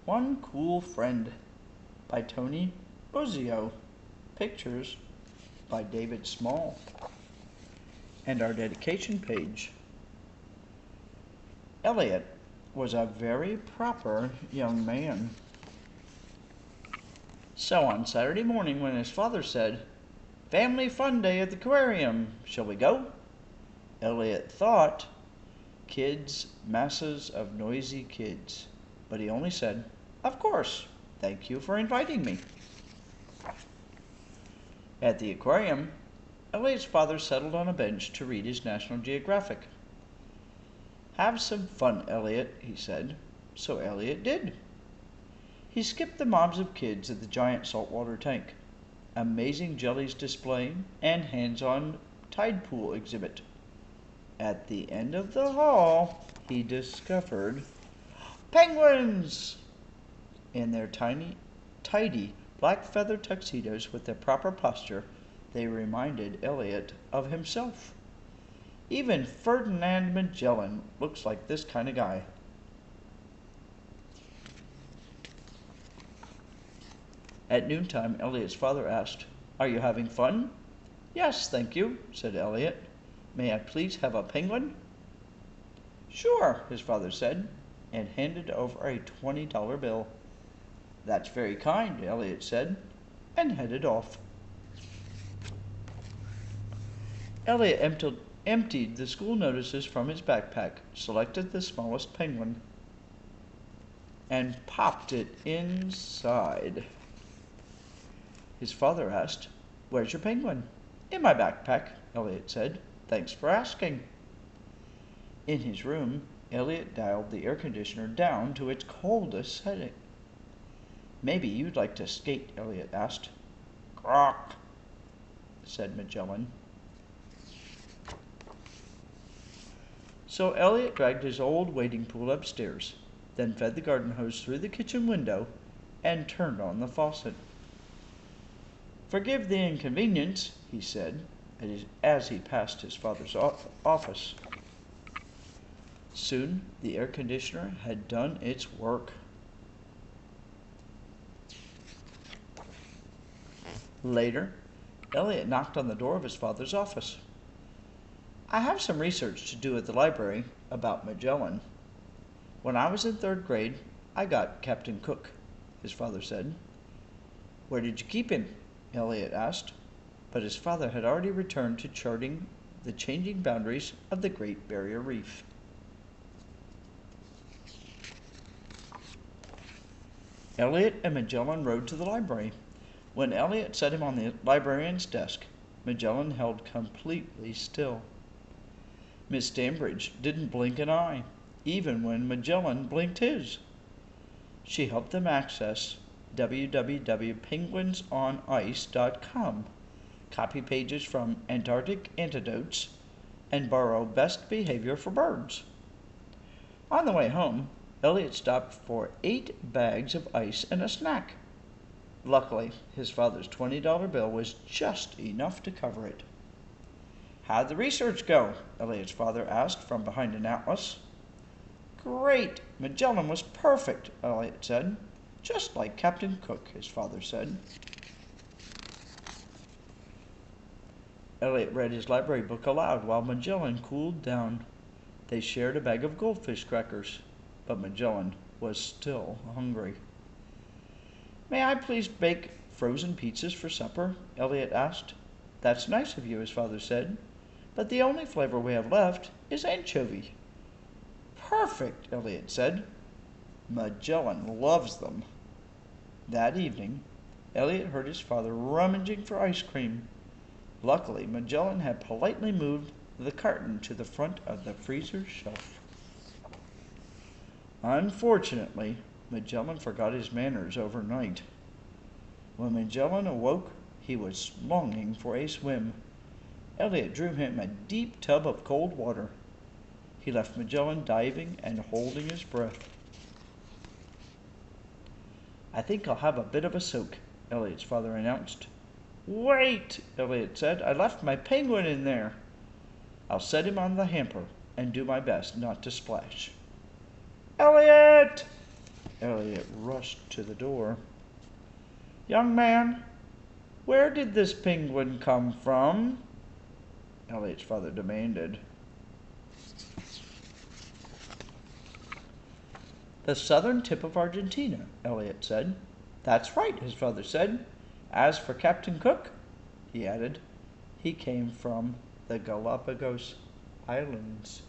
One Cool Friend by Tony Buzzeo. Pictures by David Small. And our dedication page. Elliot was a very proper young man. So on Saturday morning, when his father said, "Family fun day at the aquarium, shall we go?" Elliot thought, kids, masses of noisy kids. But he only said, "Of course, thank you for inviting me." At the aquarium, Elliot's father settled on a bench to read his National Geographic. "Have some fun, Elliot," he said. So Elliot did. He skipped the mobs of kids at the giant saltwater tank, amazing jellies display, and hands-on tide pool exhibit. At the end of the hall, he discovered penguins in their tidy black feather tuxedos with their proper posture. They reminded Elliot of himself. Even Ferdinand Magellan looks like this kind of guy. At noontime, Elliot's father asked, "Are you having fun?" "Yes, thank you," said Elliot. "May I please have a penguin?" "Sure," his father said, and handed over a $20 bill. "That's very kind," Elliot said, and headed off. Elliot emptied the school notices from his backpack, selected the smallest penguin, and popped it inside. His father asked, "Where's your penguin?" "In my backpack," Elliot said. "Thanks for asking." In his room, Elliot dialed the air conditioner down to its coldest setting. "Maybe you'd like to skate," Elliot asked. "Crock," said Magellan. So Elliot dragged his old wading pool upstairs, then fed the garden hose through the kitchen window and turned on the faucet. "Forgive the inconvenience," he said, as he passed his father's office. Soon the air conditioner had done its work. Later, Elliot knocked on the door of his father's office. "I have some research to do at the library about Magellan. When I was in 3rd grade, I got Captain Cook," his father said. "Where did you keep him?" Elliot asked, but his father had already returned to charting the changing boundaries of the Great Barrier Reef. Elliot and Magellan rode to the library. When Elliot set him on the librarian's desk, Magellan held completely still. Miss Stambridge didn't blink an eye, even when Magellan blinked his. She helped them access www.penguinsonice.com, copy pages from Antarctic Antidotes, and borrow Best Behavior for Birds. On the way home, Elliot stopped for 8 bags of ice and a snack. Luckily, his father's $20 bill was just enough to cover it. "How'd the research go?" Elliot's father asked from behind an atlas. "Great! Magellan was perfect," Elliot said. "Just like Captain Cook," his father said. Elliot read his library book aloud while Magellan cooled down. They shared a bag of goldfish crackers, but Magellan was still hungry. "May I please bake frozen pizzas for supper?" Elliot asked. "That's nice of you," his father said, "but the only flavor we have left is anchovy." "Perfect," Elliot said. "Magellan loves them." That evening, Elliot heard his father rummaging for ice cream. Luckily, Magellan had politely moved the carton to the front of the freezer shelf. Unfortunately, Magellan forgot his manners overnight. When Magellan awoke, he was longing for a swim. Elliot drew him a deep tub of cold water. He left Magellan diving and holding his breath. "I think I'll have a bit of a soak," Elliot's father announced. "Wait," Elliot said. "I left my penguin in there." "I'll set him on the hamper and do my best not to splash." "Elliot!" Elliot rushed to the door. "Young man, where did this penguin come from?" Elliot's father demanded. "The southern tip of Argentina," Elliot said. "That's right," his father said. "As for Captain Cook," he added, "he came from the Galapagos Islands."